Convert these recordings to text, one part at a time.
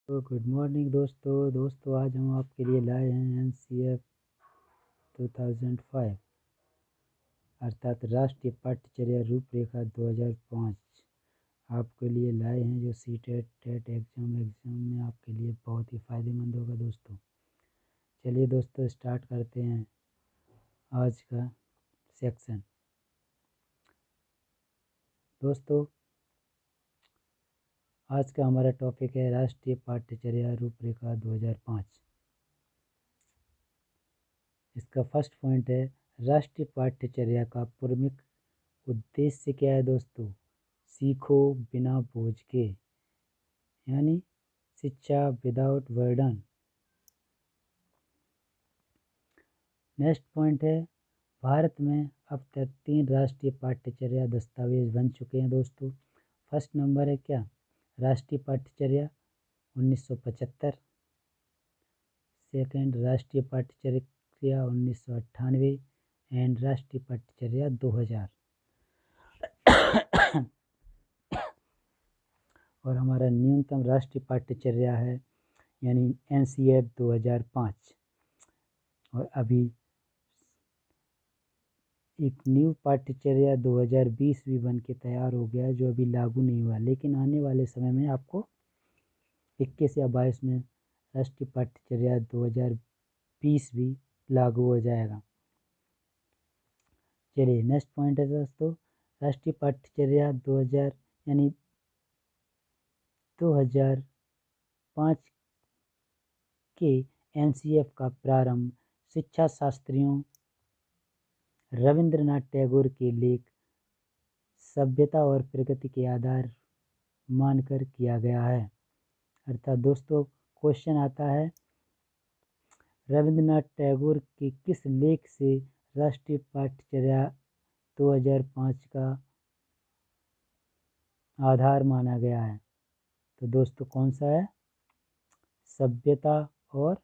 तो good morning दोस्तों आज हम आपके लिए लाए हैं NCF 2005 अर्थात राष्ट्रीय पाठ्यचर्या रूपरेखा 2005 आपके लिए लाए हैं, जो सीटेट टेट एग्ज़ाम में आपके लिए बहुत ही फ़ायदेमंद होगा दोस्तों। चलिए दोस्तों स्टार्ट करते हैं आज का सेक्शन। दोस्तों आज का हमारा टॉपिक है राष्ट्रीय पाठ्यचर्या रूपरेखा 2005। इसका फर्स्ट पॉइंट है राष्ट्रीय पाठ्यचर्या का प्रमुख उद्देश्य क्या है दोस्तों? सीखो बिना बोझ के, यानी शिक्षा विदाउट बर्डन। नेक्स्ट पॉइंट है भारत में अब तक 3 राष्ट्रीय पाठ्यचर्या दस्तावेज बन चुके हैं दोस्तों। फर्स्ट नंबर है क्या? राष्ट्रीय पाठ्यचर्या 1975। सेकंड राष्ट्रीय पाठ्यचर्या 1998 एंड राष्ट्रीय पाठ्यचर्या 2000। और हमारा न्यूनतम राष्ट्रीय पाठ्यचर्या है यानी NCF 2005। और अभी एक न्यू पाठ्यचर्या 2020 भी बन के तैयार हो गया है, जो अभी लागू नहीं हुआ, लेकिन आने वाले समय में आपको 21 या 22 में राष्ट्रीय पाठ्यचर्या 2020 भी लागू हो जाएगा। चलिए नेक्स्ट पॉइंट है दोस्तों राष्ट्रीय पाठ्यचर्या 2000 यानी 2005 के NCF का प्रारंभ शिक्षा शास्त्रियों रविंद्रनाथ टैगोर के लेख सभ्यता और प्रगति के आधार मानकर किया गया है। अर्थात दोस्तों क्वेश्चन आता है रविंद्रनाथ टैगोर के किस लेख से राष्ट्रीय पाठ्यचर्या 2005 का आधार माना गया है? तो दोस्तों कौन सा है? सभ्यता और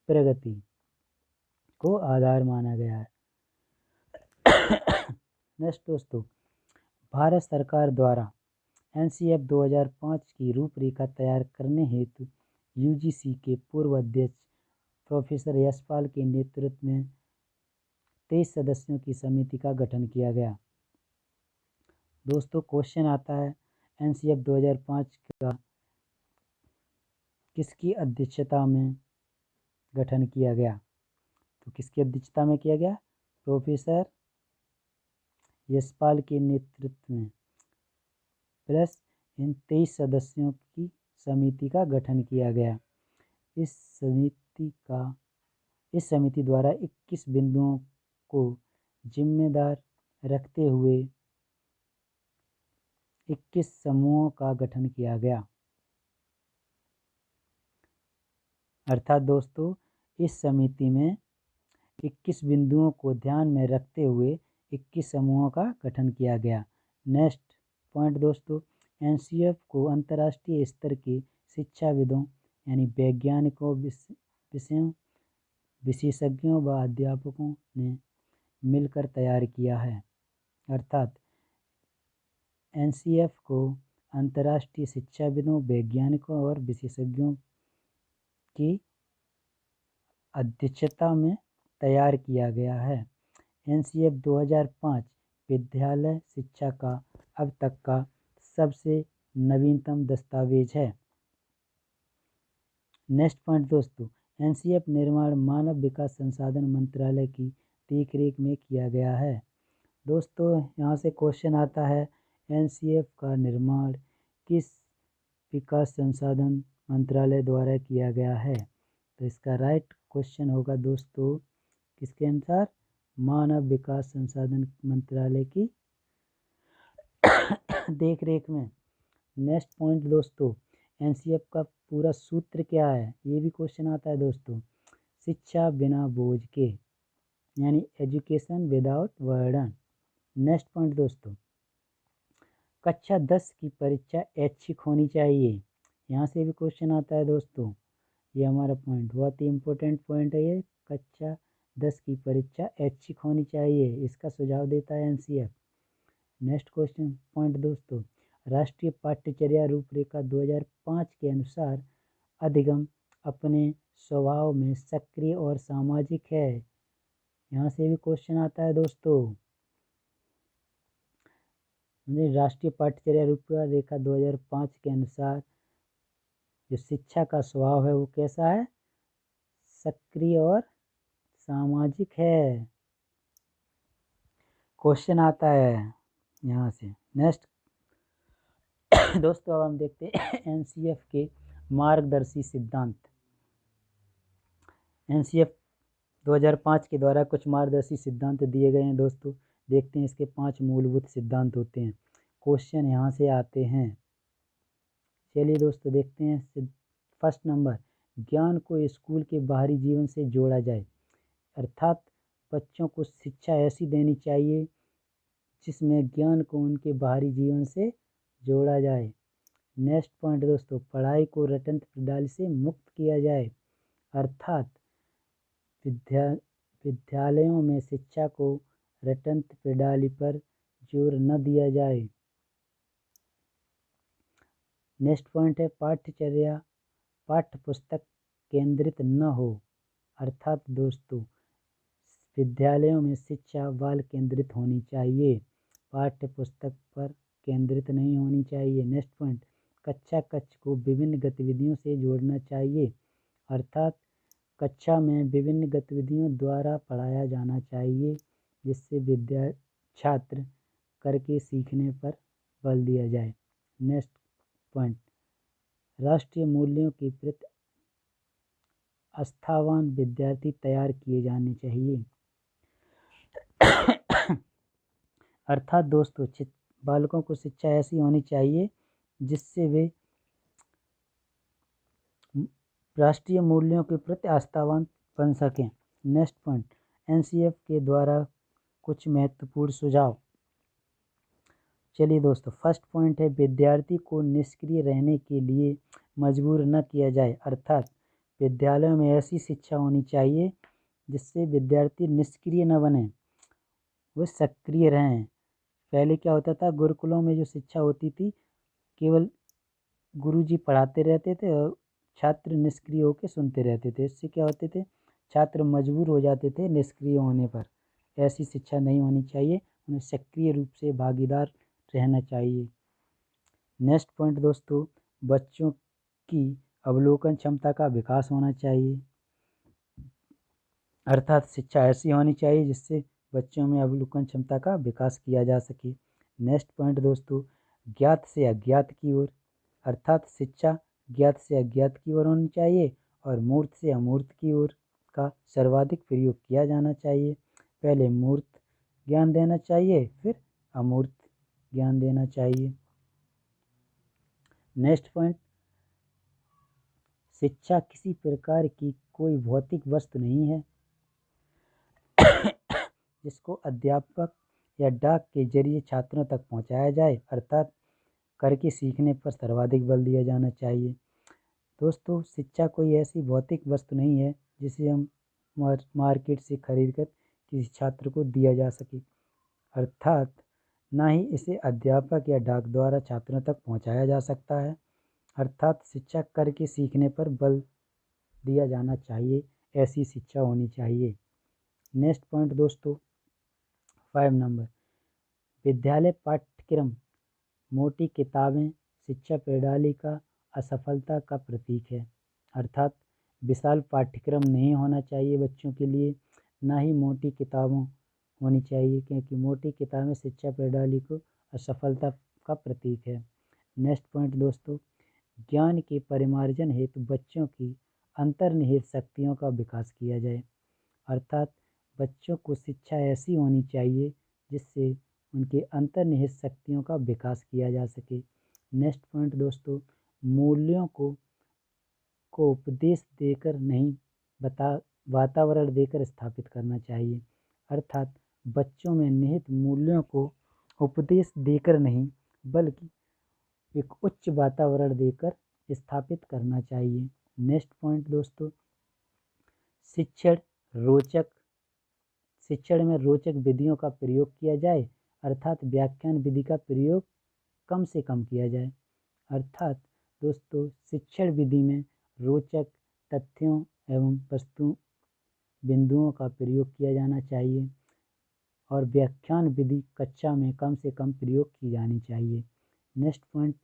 प्रगति को आधार माना गया है। नेक्स्ट दोस्तों भारत सरकार द्वारा NCF 2005 की रूपरेखा तैयार करने हेतु UGC के पूर्व अध्यक्ष प्रोफेसर यशपाल के नेतृत्व में 23 सदस्यों की समिति का गठन किया गया। दोस्तों क्वेश्चन आता है NCF 2005 का किसकी अध्यक्षता में गठन किया गया? तो किसकी अध्यक्षता में किया गया? प्रोफेसर यशपाल के नेतृत्व में प्लस इन 23 सदस्यों की समिति का गठन किया गया। इस समिति द्वारा 21 बिंदुओं को जिम्मेदार रखते हुए 21 समूहों का गठन किया गया। अर्थात दोस्तों इस समिति में 21 बिंदुओं को ध्यान में रखते हुए 21 समूहों का गठन किया गया। नेक्स्ट पॉइंट दोस्तों NCF को अंतर्राष्ट्रीय स्तर के शिक्षाविदों यानी वैज्ञानिकों विषयों विशेषज्ञों व अध्यापकों ने मिलकर तैयार किया है। अर्थात NCF को अंतर्राष्ट्रीय शिक्षाविदों वैज्ञानिकों और विशेषज्ञों की अध्यक्षता में तैयार किया गया है। NCF 2005 विद्यालय शिक्षा का अब तक का सबसे नवीनतम दस्तावेज है। नेक्स्ट पॉइंट दोस्तों NCF निर्माण मानव विकास संसाधन मंत्रालय की देखरेख में किया गया है। दोस्तों यहाँ से क्वेश्चन आता है NCF का निर्माण किस विकास संसाधन मंत्रालय द्वारा किया गया है? तो इसका राइट क्वेश्चन होगा दोस्तों किसके अनुसार? मानव विकास संसाधन मंत्रालय की देखरेख में। नेक्स्ट पॉइंट दोस्तों NCF का पूरा सूत्र क्या है? ये भी क्वेश्चन आता है दोस्तों। शिक्षा बिना बोझ के, यानी education without burden. Next point दोस्तों कक्षा 10 की परीक्षा ऐच्छिक होनी चाहिए। यहाँ से भी क्वेश्चन आता है दोस्तों। ये हमारा पॉइंट बहुत ही इम्पोर्टेंट पॉइंट है। ये कक्षा 10 की परीक्षा ऐच्छिक होनी चाहिए, इसका सुझाव देता है NCF। नेक्स्ट क्वेश्चन पॉइंट दोस्तों राष्ट्रीय पाठ्यचर्या रूपरेखा 2005 के अनुसार अधिगम अपने स्वभाव में सक्रिय और सामाजिक है। यहाँ से भी क्वेश्चन आता है दोस्तों। राष्ट्रीय पाठ्यचर्या रूपरेखा 2005 के अनुसार जो शिक्षा का स्वभाव है वो कैसा है? सक्रिय और सामाजिक है। क्वेश्चन आता है यहाँ से। नेक्स्ट दोस्तों अब हम देखते हैं एनसीएफ के मार्गदर्शी सिद्धांत। एनसीएफ 2005 के द्वारा कुछ मार्गदर्शी सिद्धांत दिए गए हैं दोस्तों। देखते हैं इसके 5 मूलभूत सिद्धांत होते हैं। क्वेश्चन यहाँ से आते हैं। चलिए दोस्तों देखते हैं। फर्स्ट नंबर, ज्ञान को स्कूल के बाहरी जीवन से जोड़ा जाए, अर्थात बच्चों को शिक्षा ऐसी देनी चाहिए जिसमें ज्ञान को उनके बाहरी जीवन से जोड़ा जाए। नेक्स्ट पॉइंट दोस्तों, पढ़ाई को रटंत प्रणाली से मुक्त किया जाए, अर्थात विद्यालयों में शिक्षा को रटंत प्रणाली पर जोर न दिया जाए। नेक्स्ट पॉइंट है पाठ्यचर्या पाठ्य पुस्तक केंद्रित न हो, अर्थात दोस्तों विद्यालयों में शिक्षा बाल केंद्रित होनी चाहिए, पाठ्य पुस्तक पर केंद्रित नहीं होनी चाहिए। नेक्स्ट पॉइंट, कक्षा कक्ष को विभिन्न गतिविधियों से जोड़ना चाहिए, अर्थात कक्षा में विभिन्न गतिविधियों द्वारा पढ़ाया जाना चाहिए जिससे छात्र करके सीखने पर बल दिया जाए। नेक्स्ट पॉइंट, राष्ट्रीय मूल्यों के प्रति आस्थावान विद्यार्थी तैयार किए जाने चाहिए, अर्थात दोस्तों बालकों को शिक्षा ऐसी होनी चाहिए जिससे वे राष्ट्रीय मूल्यों के प्रति आस्थावान बन सकें। नेक्स्ट पॉइंट, एनसीएफ के द्वारा कुछ महत्वपूर्ण सुझाव। चलिए दोस्तों, फर्स्ट पॉइंट है विद्यार्थी को निष्क्रिय रहने के लिए मजबूर न किया जाए, अर्थात विद्यालयों में ऐसी शिक्षा होनी चाहिए जिससे विद्यार्थी निष्क्रिय न बने, वो सक्रिय रहें। पहले क्या होता था, गुरुकुलों में जो शिक्षा होती थी केवल गुरुजी पढ़ाते रहते थे और छात्र निष्क्रिय होकर सुनते रहते थे। इससे क्या होते थे, छात्र मजबूर हो जाते थे निष्क्रिय होने पर। ऐसी शिक्षा नहीं होनी चाहिए, उन्हें सक्रिय रूप से भागीदार रहना चाहिए। नेक्स्ट पॉइंट दोस्तों, बच्चों की अवलोकन क्षमता का विकास होना चाहिए, अर्थात शिक्षा ऐसी होनी चाहिए जिससे बच्चों में अवलोकन क्षमता का विकास किया जा सके। नेक्स्ट पॉइंट दोस्तों, ज्ञात से अज्ञात की ओर, अर्थात शिक्षा ज्ञात से अज्ञात की ओर होनी चाहिए और मूर्त से अमूर्त की ओर का सर्वाधिक प्रयोग किया जाना चाहिए। पहले मूर्त ज्ञान देना चाहिए, फिर अमूर्त ज्ञान देना चाहिए। नेक्स्ट पॉइंट, शिक्षा किसी प्रकार की कोई भौतिक वस्तु नहीं है जिसको अध्यापक या डाक के जरिए छात्रों तक पहुंचाया जाए, अर्थात करके सीखने पर सर्वाधिक बल दिया जाना चाहिए। दोस्तों शिक्षा कोई ऐसी भौतिक वस्तु नहीं है जिसे हम मार्केट से खरीद कर किसी छात्र को दिया जा सके, अर्थात ना ही इसे अध्यापक या डाक द्वारा छात्रों तक पहुंचाया जा सकता है, अर्थात शिक्षा करके सीखने पर बल दिया जाना चाहिए, ऐसी शिक्षा होनी चाहिए। नेक्स्ट पॉइंट दोस्तों 5 नंबर, विद्यालय पाठ्यक्रम मोटी किताबें शिक्षा प्रणाली का असफलता का प्रतीक है, अर्थात विशाल पाठ्यक्रम नहीं होना चाहिए बच्चों के लिए, ना ही मोटी किताबों होनी चाहिए क्योंकि मोटी किताबें शिक्षा प्रणाली को असफलता का प्रतीक है। नेक्स्ट पॉइंट दोस्तों, ज्ञान के परिमार्जन हेतु बच्चों की अंतर्निहित शक्तियों का विकास किया जाए, अर्थात बच्चों को शिक्षा ऐसी होनी चाहिए जिससे उनके अंतर्निहित शक्तियों का विकास किया जा सके। नेक्स्ट पॉइंट दोस्तों, मूल्यों को उपदेश देकर नहीं वातावरण देकर स्थापित करना चाहिए, अर्थात बच्चों में निहित मूल्यों को उपदेश देकर नहीं बल्कि एक उच्च वातावरण देकर स्थापित करना चाहिए। नेक्स्ट पॉइंट दोस्तों, शिक्षण में रोचक विधियों का प्रयोग किया जाए, अर्थात व्याख्यान विधि का प्रयोग कम से कम किया जाए। अर्थात दोस्तों शिक्षण विधि में रोचक तथ्यों एवं वस्तु बिंदुओं का प्रयोग किया जाना चाहिए और व्याख्यान विधि कक्षा में कम से कम प्रयोग की जानी चाहिए। नेक्स्ट पॉइंट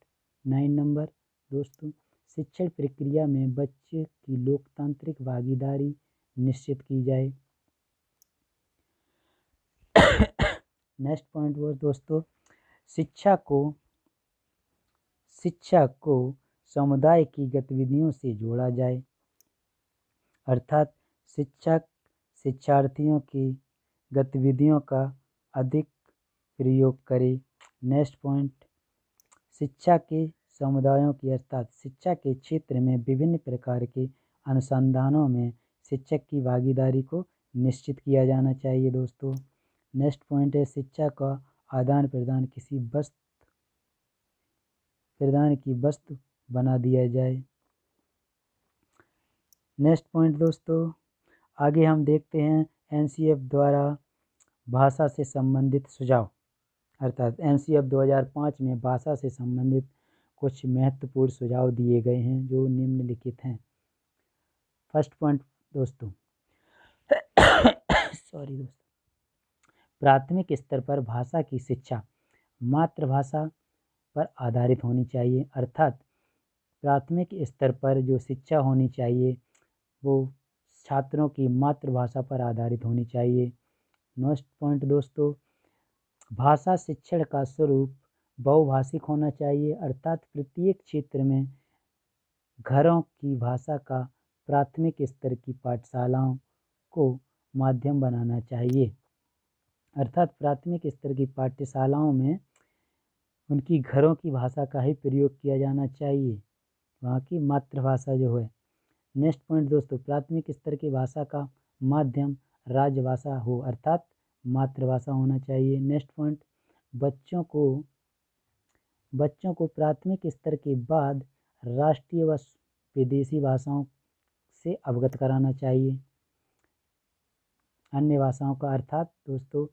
9 नंबर दोस्तों, शिक्षण प्रक्रिया में बच्चे की लोकतांत्रिक भागीदारी निश्चित की जाए। नेक्स्ट पॉइंट वो दोस्तों, शिक्षा को समुदाय की गतिविधियों से जोड़ा जाए। अर्थात शिक्षक शिक्षार्थियों की गतिविधियों का अधिक प्रयोग करे। नेक्स्ट पॉइंट, शिक्षा के समुदायों की अर्थात शिक्षा के क्षेत्र में विभिन्न प्रकार के अनुसंधानों में शिक्षक की भागीदारी को निश्चित किया जाना चाहिए दोस्तों। नेक्स्ट पॉइंट है शिक्षा का आदान प्रदान किसी वस्तु बना दिया जाए। नेक्स्ट पॉइंट दोस्तों, आगे हम देखते हैं एनसीएफ द्वारा भाषा से संबंधित सुझाव। अर्थात एनसीएफ 2005 में भाषा से संबंधित कुछ महत्वपूर्ण सुझाव दिए गए हैं जो निम्नलिखित हैं। फर्स्ट पॉइंट दोस्तों सॉरी दोस्तों, प्राथमिक स्तर पर भाषा की शिक्षा मातृभाषा पर आधारित होनी चाहिए। अर्थात प्राथमिक स्तर पर जो शिक्षा होनी चाहिए वो छात्रों की मातृभाषा पर आधारित होनी चाहिए। नेक्स्ट पॉइंट दोस्तों, भाषा शिक्षण का स्वरूप बहुभाषिक होना चाहिए। अर्थात प्रत्येक क्षेत्र में घरों की भाषा का प्राथमिक स्तर की पाठशालाओं को माध्यम बनाना चाहिए। अर्थात प्राथमिक स्तर की पाठशालाओं में उनकी घरों की भाषा का ही प्रयोग किया जाना चाहिए, वहाँ की मातृभाषा जो है। नेक्स्ट पॉइंट दोस्तों, प्राथमिक स्तर की भाषा का माध्यम राजभाषा हो अर्थात मातृभाषा होना चाहिए। नेक्स्ट पॉइंट, बच्चों को प्राथमिक स्तर के बाद राष्ट्रीय व विदेशी भाषाओं से अवगत कराना चाहिए। अन्य भाषाओं का अर्थात दोस्तों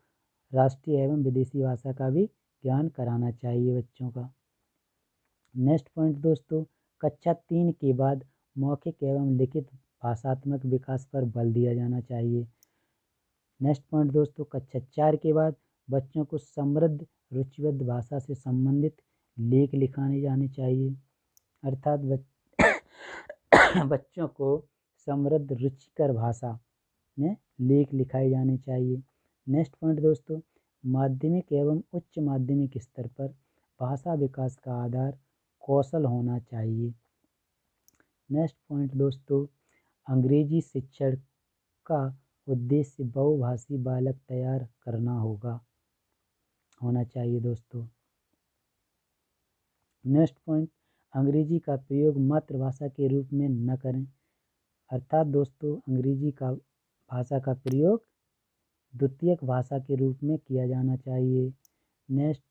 राष्ट्रीय एवं विदेशी भाषा का भी ज्ञान कराना चाहिए बच्चों का। नेक्स्ट पॉइंट दोस्तों, कक्षा 3 के बाद मौखिक एवं लिखित भाषात्मक विकास पर बल दिया जाना चाहिए। नेक्स्ट पॉइंट दोस्तों, कक्षा 4 के बाद बच्चों को समृद्ध रुचिबद्ध भाषा से संबंधित लेख लिखाने जाने चाहिए। अर्थात बच्चों को समृद्ध रुचिकर भाषा में लेख लिखाए जाने चाहिए। नेक्स्ट पॉइंट दोस्तों, माध्यमिक एवं उच्च माध्यमिक स्तर पर भाषा विकास का आधार कौशल होना चाहिए। नेक्स्ट पॉइंट दोस्तों, अंग्रेजी शिक्षण का उद्देश्य बहुभाषी बालक तैयार करना होना चाहिए दोस्तों। नेक्स्ट पॉइंट, अंग्रेजी का प्रयोग मातृभाषा के रूप में न करें। अर्थात दोस्तों अंग्रेजी का भाषा का प्रयोग द्वितीयक भाषा के रूप में किया जाना चाहिए। नेक्स्ट,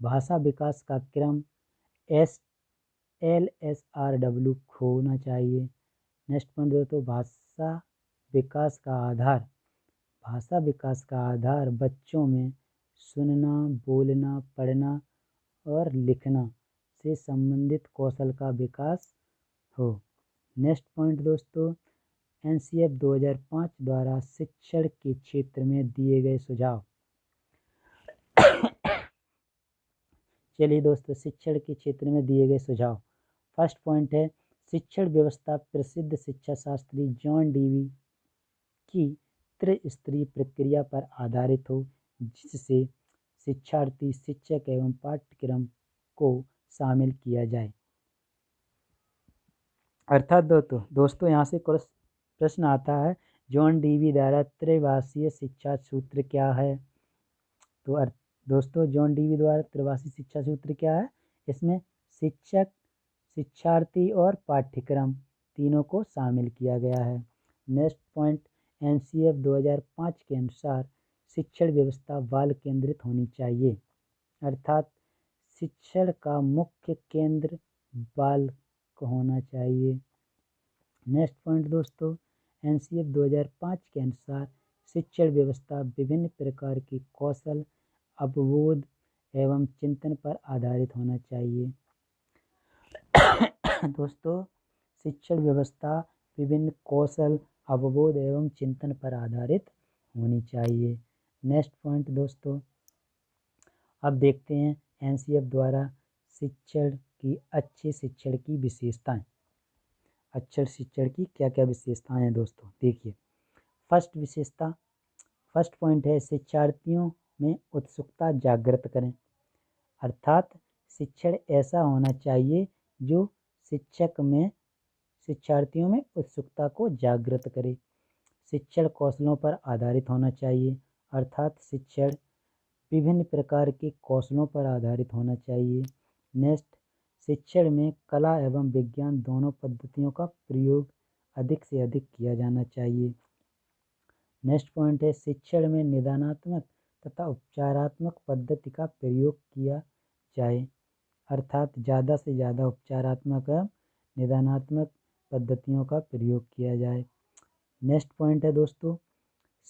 भाषा विकास का क्रम LSRW होना चाहिए। नेक्स्ट पॉइंट दोस्तों, भाषा विकास का आधार बच्चों में सुनना, बोलना, पढ़ना और लिखना से संबंधित कौशल का विकास हो। नेक्स्ट पॉइंट दोस्तों, एनसीएफ 2005 द्वारा शिक्षण के क्षेत्र में दिए गए सुझाव। चलिए दोस्तों, शिक्षण के क्षेत्र में दिए गए सुझाव। फर्स्ट पॉइंट है शिक्षण व्यवस्था प्रसिद्ध शिक्षा शास्त्री जॉन डीवी की त्रिस्तरीय प्रक्रिया पर आधारित हो, जिससे शिक्षार्थी, शिक्षक एवं पाठ्यक्रम को शामिल किया जाए। अर्थात दोस्तों यहाँ से प्रश्न आता है जॉन डीवी द्वारा त्रिभाषीय शिक्षा सूत्र क्या है। तो दोस्तों जॉन डीवी द्वारा त्रिभाषीय शिक्षा सूत्र क्या है, इसमें शिक्षक, शिक्षार्थी और पाठ्यक्रम तीनों को शामिल किया गया है। नेक्स्ट पॉइंट, एनसीएफ 2005 के अनुसार शिक्षण व्यवस्था बाल केंद्रित होनी चाहिए। अर्थात शिक्षण का मुख्य केंद्र बाल को होना चाहिए। नेक्स्ट पॉइंट दोस्तों, एनसीएफ 2005 के अनुसार शिक्षण व्यवस्था विभिन्न प्रकार के कौशल, अवबोध एवं चिंतन पर आधारित होना चाहिए। दोस्तों, शिक्षण व्यवस्था विभिन्न कौशल, अवबोध एवं चिंतन पर आधारित होनी चाहिए। नेक्स्ट पॉइंट दोस्तों, अब देखते हैं एनसीएफ द्वारा अच्छे शिक्षण की विशेषताएं। अच्छे शिक्षण की क्या क्या विशेषताएं हैं दोस्तों, देखिए। फर्स्ट पॉइंट है शिक्षार्थियों में उत्सुकता जागृत करें। अर्थात शिक्षण ऐसा होना चाहिए जो शिक्षार्थियों में उत्सुकता को जागृत करे। शिक्षण कौशलों पर आधारित होना चाहिए। अर्थात शिक्षण विभिन्न प्रकार के कौशलों पर आधारित होना चाहिए। नेक्स्ट, शिक्षण में कला एवं विज्ञान दोनों पद्धतियों का प्रयोग अधिक से अधिक किया जाना चाहिए। नेक्स्ट पॉइंट है शिक्षण में निदानात्मक तथा उपचारात्मक पद्धति का प्रयोग किया जाए। अर्थात ज़्यादा से ज़्यादा उपचारात्मक एवं निदानात्मक पद्धतियों का प्रयोग किया जाए। नेक्स्ट पॉइंट है दोस्तों,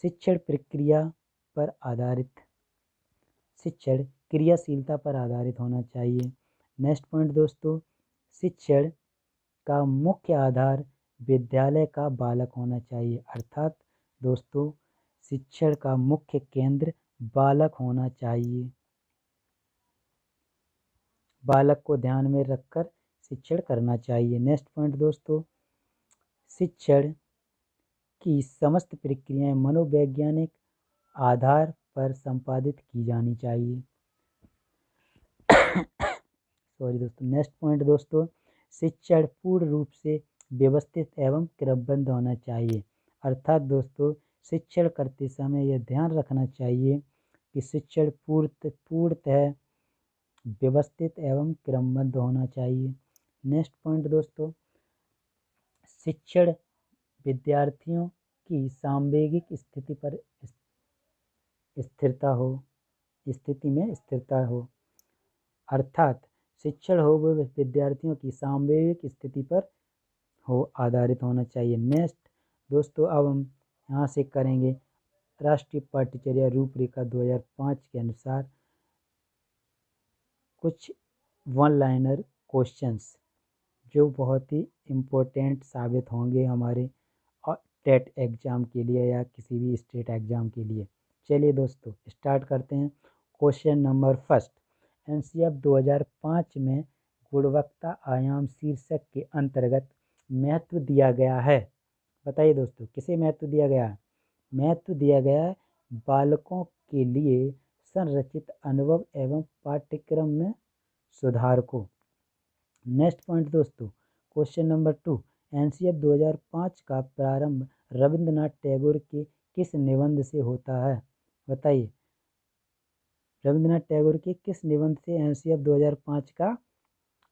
शिक्षण प्रक्रिया पर आधारित, शिक्षण क्रियाशीलता पर आधारित होना चाहिए। नेक्स्ट पॉइंट दोस्तों, शिक्षण का मुख्य आधार विद्यालय का बालक होना चाहिए। अर्थात दोस्तों, शिक्षण का मुख्य केंद्र बालक होना चाहिए। बालक को ध्यान में रखकर शिक्षण करना चाहिए। नेक्स्ट पॉइंट दोस्तों, शिक्षण की समस्त प्रक्रियाएं मनोवैज्ञानिक आधार पर संपादित की जानी चाहिए। सॉरी दोस्तों। नेक्स्ट पॉइंट दोस्तों, शिक्षण पूर्ण रूप से व्यवस्थित एवं क्रमबद्ध होना चाहिए। अर्थात दोस्तों, शिक्षण करते समय यह ध्यान रखना चाहिए कि शिक्षण पूर्णतः व्यवस्थित एवं क्रमबद्ध होना चाहिए। नेक्स्ट पॉइंट दोस्तों, शिक्षण विद्यार्थियों की सांवेगिक स्थिति में स्थिरता हो। अर्थात शिक्षण हो वह विद्यार्थियों की सांवेगिक स्थिति पर आधारित होना चाहिए। नेक्स्ट दोस्तों, अब हम यहाँ से करेंगे राष्ट्रीय पाठ्यचर्या रूपरेखा 2005 के अनुसार कुछ वन लाइनर क्वेश्चंस जो बहुत ही इम्पोर्टेंट साबित होंगे हमारे टेट एग्ज़ाम के लिए या किसी भी स्टेट एग्ज़ाम के लिए। चलिए दोस्तों, स्टार्ट करते हैं। क्वेश्चन नंबर फर्स्ट, एनसीएफ 2005 में गुणवत्ता आयाम शीर्षक के अंतर्गत महत्व दिया गया है। बताइए दोस्तों, किसे महत्व दिया गया है? महत्व दिया गया है बालकों के लिए संरचित अनुभव एवं पाठ्यक्रम में सुधार को। नेक्स्ट पॉइंट दोस्तों, क्वेश्चन नंबर 2, एनसीएफ 2005 का प्रारंभ रविंद्रनाथ टैगोर के किस निबंध से होता है? बताइए, रविंद्रनाथ टैगोर के किस निबंध से एनसीएफ 2005 का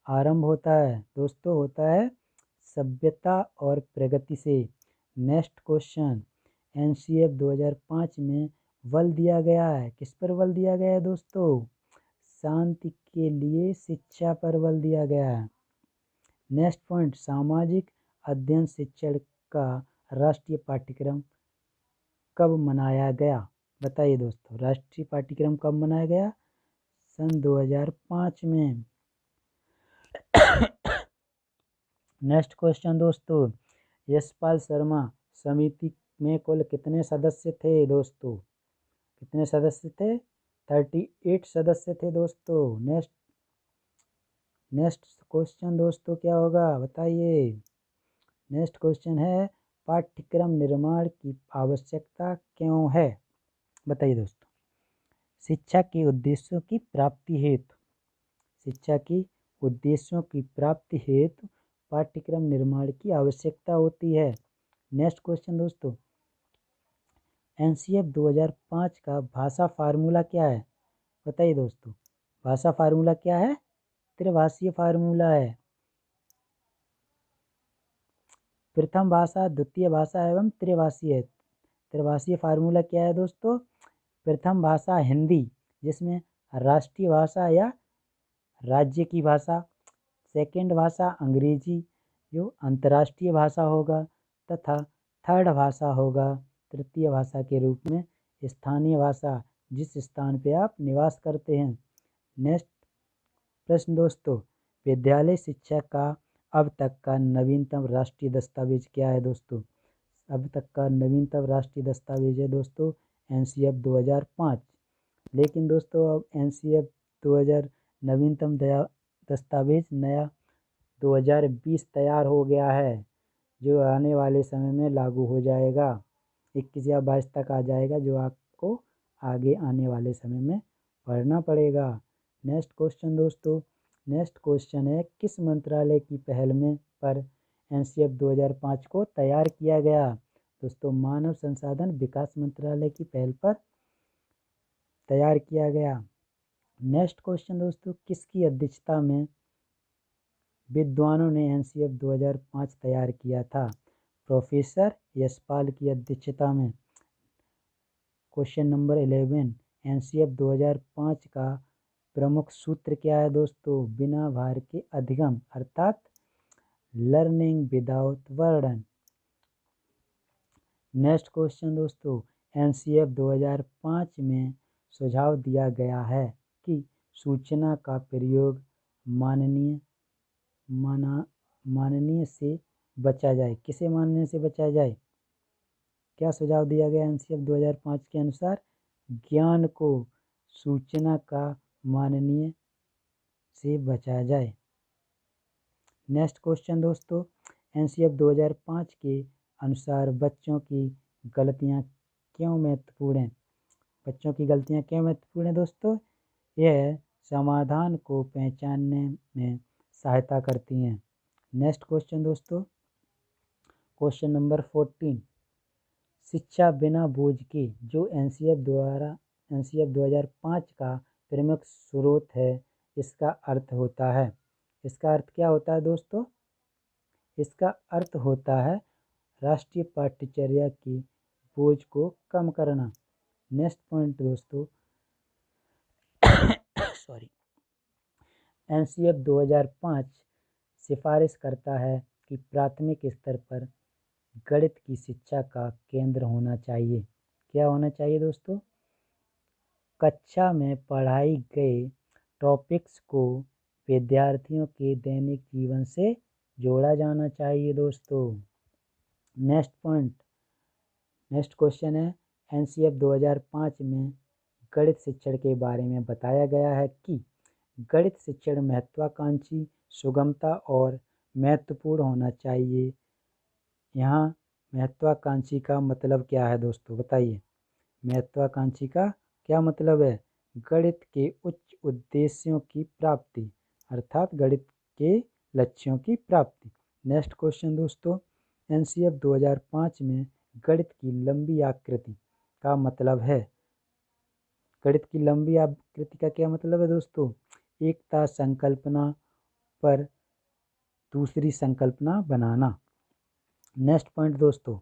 आरंभ होता है? दोस्तों, होता है सभ्यता और प्रगति से। नेक्स्ट क्वेश्चन, एनसीएफ 2005 में बल दिया गया है, किस पर बल दिया गया है दोस्तों? शांति के लिए शिक्षा पर बल दिया गया है। नेक्स्ट पॉइंट, सामाजिक अध्ययन शिक्षण का राष्ट्रीय पाठ्यक्रम कब मनाया गया? बताइए दोस्तों, राष्ट्रीय पाठ्यक्रम कब मनाया गया? सन 2005 में। नेक्स्ट क्वेश्चन दोस्तों, यशपाल शर्मा समिति में कुल कितने सदस्य थे दोस्तों? कितने सदस्य थे? 38 सदस्य थे दोस्तों। नेक्स्ट क्वेश्चन दोस्तों क्या होगा, बताइए। नेक्स्ट क्वेश्चन है, पाठ्यक्रम निर्माण की आवश्यकता क्यों है? बताइए दोस्तों। शिक्षा के उद्देश्यों की प्राप्ति हेतु, शिक्षा की उद्देश्यों की प्राप्ति हेतु पाठ्यक्रम निर्माण की आवश्यकता होती है। नेक्स्ट क्वेश्चन दोस्तों, एनसीएफ 2005 का भाषा फार्मूला क्या है? बताइए दोस्तों, भाषा फार्मूला क्या है? त्रिभाषीय फार्मूला है। प्रथम भाषा, द्वितीय भाषा एवं त्रिभाषीय। त्रिभाषीय फार्मूला क्या है दोस्तों? प्रथम भाषा हिंदी, जिसमें राष्ट्रीय भाषा या राज्य की भाषा। सेकंड भाषा अंग्रेजी, जो अंतर्राष्ट्रीय भाषा होगा, तथा थर्ड भाषा होगा तृतीय भाषा के रूप में स्थानीय भाषा, जिस स्थान पे आप निवास करते हैं। नेक्स्ट प्रश्न दोस्तों, विद्यालय शिक्षा का अब तक का नवीनतम राष्ट्रीय दस्तावेज क्या है दोस्तों? अब तक का नवीनतम राष्ट्रीय दस्तावेज है दोस्तों एनसीएफ 2005। लेकिन दोस्तों अब एनसीएफ 2000 नवीनतम दस्तावेज नया 2020 तैयार हो गया है, जो आने वाले समय में लागू हो जाएगा। 21 या 22 तक आ जाएगा, जो आपको आगे आने वाले समय में पढ़ना पड़ेगा। नेक्स्ट क्वेश्चन दोस्तों, नेक्स्ट क्वेश्चन है किस मंत्रालय की पहल में पर एनसीएफ 2005 को तैयार किया गया? दोस्तों मानव संसाधन विकास मंत्रालय की पहल पर तैयार किया गया। नेक्स्ट क्वेश्चन दोस्तों, किसकी अध्यक्षता में विद्वानों ने एनसीएफ 2005 तैयार किया था? प्रोफेसर यशपाल की अध्यक्षता में। क्वेश्चन नंबर 11, एनसीएफ 2005 का प्रमुख सूत्र क्या है दोस्तों? बिना भार के अधिगम अर्थात learning without burden. Next question दोस्तों, एनसीएफ 2005 में सुझाव दिया गया है कि सूचना का प्रयोग माननीय से बचा जाए। किसे मानने से बचा जाए? क्या सुझाव दिया गया एनसीएफ 2005 के अनुसार? ज्ञान को सूचना का माननीय से बचाया जाए। नेक्स्ट क्वेश्चन दोस्तों, एनसीएफ 2005 के अनुसार बच्चों की गलतियां क्यों महत्वपूर्ण हैं? बच्चों की गलतियां क्यों महत्वपूर्ण हैं दोस्तों? यह समाधान को पहचानने में सहायता करती हैं। नेक्स्ट क्वेश्चन दोस्तों, क्वेश्चन नंबर 14, शिक्षा बिना बोझ के जो एनसीएफ 2005 का प्रमुख स्रोत है, इसका अर्थ होता है। इसका अर्थ क्या होता है दोस्तों? इसका अर्थ होता है राष्ट्रीय पाठ्यचर्या की बोझ को कम करना। नेक्स्ट पॉइंट दोस्तों सॉरी, एनसीएफ 2005 सिफारिश करता है कि प्राथमिक स्तर पर गणित की शिक्षा का केंद्र होना चाहिए। क्या होना चाहिए दोस्तों? कक्षा में पढ़ाई गए टॉपिक्स को विद्यार्थियों के दैनिक जीवन से जोड़ा जाना चाहिए दोस्तों। नेक्स्ट पॉइंट, नेक्स्ट क्वेश्चन है, एनसीएफ 2005 में गणित शिक्षण के बारे में बताया गया है कि गणित शिक्षण महत्वाकांक्षी, सुगमता और महत्वपूर्ण होना चाहिए। यहाँ महत्वाकांक्षी का मतलब क्या है दोस्तों? बताइए। महत्वाकांक्षी का क्या मतलब है? गणित के उच्च उद्देश्यों की प्राप्ति, अर्थात गणित के लक्ष्यों की प्राप्ति। नेक्स्ट क्वेश्चन दोस्तों, एनसीएफ 2005 में गणित की लंबी आकृति का मतलब है। गणित की लंबी आकृति का क्या मतलब है दोस्तों? एकता संकल्पना पर दूसरी संकल्पना बनाना। नेक्स्ट पॉइंट दोस्तों,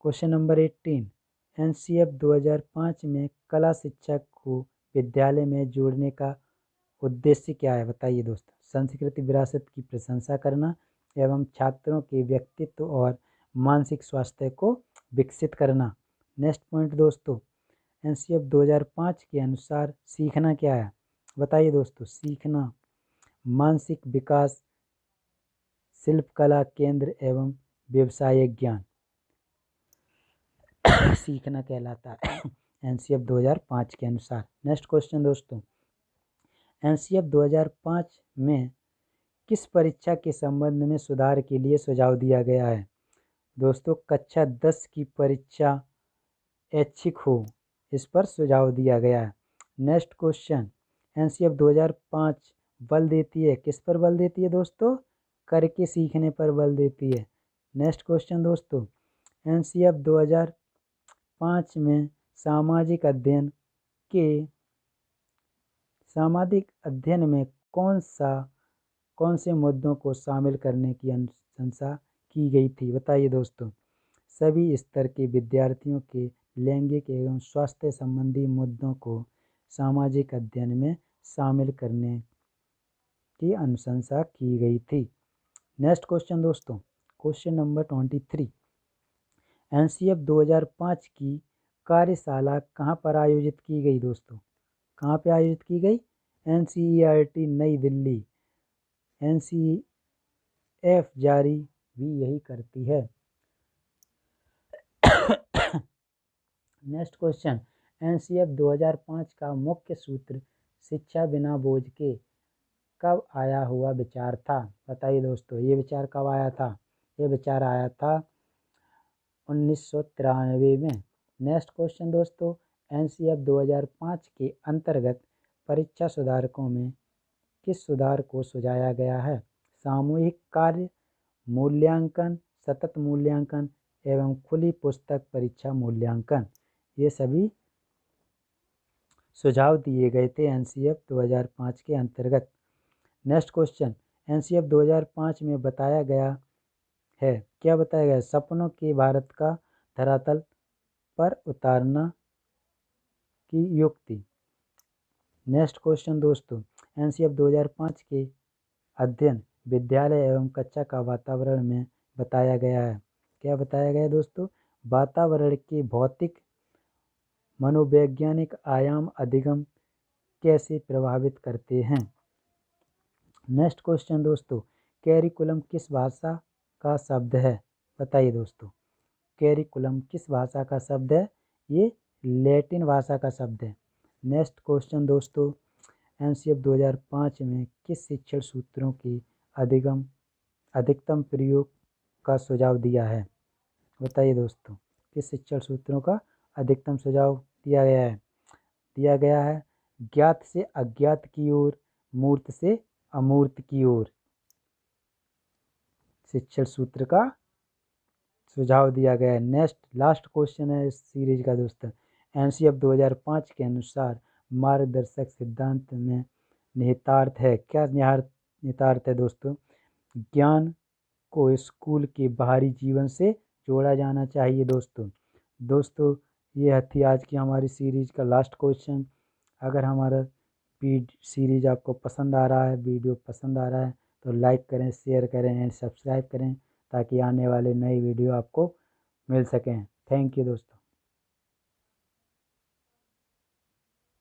क्वेश्चन नंबर 18, एनसीएफ 2005 में कला शिक्षा को विद्यालय में जोड़ने का उद्देश्य क्या है? बताइए दोस्तों। सांस्कृतिक विरासत की प्रशंसा करना एवं छात्रों के व्यक्तित्व और मानसिक स्वास्थ्य को विकसित करना। नेक्स्ट पॉइंट दोस्तों, एनसीएफ 2005 के अनुसार सीखना क्या है? बताइए दोस्तों। सीखना मानसिक विकास, शिल्पकला केंद्र एवं व्यवसायिक ज्ञान सीखना कहलाता है एनसीएफ 2005 के अनुसार। नेक्स्ट क्वेश्चन दोस्तों, एनसीएफ 2005 में किस परीक्षा के संबंध में सुधार के लिए सुझाव दिया गया है? दोस्तों कक्षा 10 की परीक्षा ऐच्छिक हो, इस पर सुझाव दिया गया है। नेक्स्ट क्वेश्चन, एनसीएफ 2005 बल देती है, किस पर बल देती है दोस्तों? करके सीखने पर बल देती है। नेक्स्ट क्वेश्चन दोस्तों, एनसीएफ 2005 में सामाजिक अध्ययन में कौन से मुद्दों को शामिल करने की अनुशंसा की गई थी? बताइए दोस्तों। सभी स्तर के विद्यार्थियों के लैंगिक एवं स्वास्थ्य संबंधी मुद्दों को सामाजिक अध्ययन में शामिल करने की अनुशंसा की गई थी। नेक्स्ट क्वेश्चन दोस्तों, क्वेश्चन नंबर 23, एनसीएफ 2005 की कार्यशाला कहाँ पर आयोजित की गई दोस्तों? कहाँ पे आयोजित की गई? NCERT नई दिल्ली NCF जारी भी यही करती है। नेक्स्ट क्वेश्चन, NCF 2005 का मुख्य सूत्र शिक्षा बिना बोझ के कब आया हुआ विचार था? बताइए दोस्तों, ये विचार कब आया था? ये विचार आया था 1993 में। नेक्स्ट क्वेश्चन दोस्तों, NCF 2005 के अंतर्गत परीक्षा सुधारकों में किस सुधार को सुझाया गया है? सामूहिक कार्य, मूल्यांकन, सतत मूल्यांकन एवं खुली पुस्तक परीक्षा मूल्यांकन, ये सभी सुझाव दिए गए थे NCF 2005 के अंतर्गत। नेक्स्ट क्वेश्चन, NCF 2005 में बताया गया है, क्या बताया गया? सपनों के भारत का धरातल पर उतारना की युक्ति। नेक्स्ट क्वेश्चन दोस्तों, NCF 2005 के अध्ययन विद्यालय एवं कक्षा का वातावरण में बताया गया है। क्या बताया गया दोस्तों? वातावरण के भौतिक मनोवैज्ञानिक आयाम अधिगम कैसे प्रभावित करते हैं? नेक्स्ट क्वेश्चन दोस्तों, कैरिकुलम किस भाषा का शब्द है? बताइए दोस्तों, कैरिकुलम किस भाषा का शब्द है? ये लैटिन भाषा का शब्द है। नेक्स्ट क्वेश्चन दोस्तों, NCF 2005 में किस शिक्षण सूत्रों की अधिकतम प्रयोग का सुझाव दिया है? बताइए दोस्तों, किस शिक्षण सूत्रों का अधिकतम सुझाव दिया गया है? दिया गया है ज्ञात से अज्ञात की ओर, मूर्त से अमूर्त की ओर शिक्षण सूत्र का सुझाव दिया गया है। नेक्स्ट लास्ट क्वेश्चन है इस सीरीज का दोस्तों, NCF 2005 के अनुसार मार्गदर्शक सिद्धांत में निहितार्थ है। क्या निहितार्थ है दोस्तों? ज्ञान को स्कूल के बाहरी जीवन से जोड़ा जाना चाहिए। दोस्तों ये थी आज की हमारी सीरीज का लास्ट क्वेश्चन। अगर हमारा सीरीज आपको पसंद आ रहा है, वीडियो पसंद आ रहा है, तो लाइक करें, शेयर करें एंड सब्सक्राइब करें ताकि आने वाले नई वीडियो आपको मिल सकें। थैंक यू दोस्तों।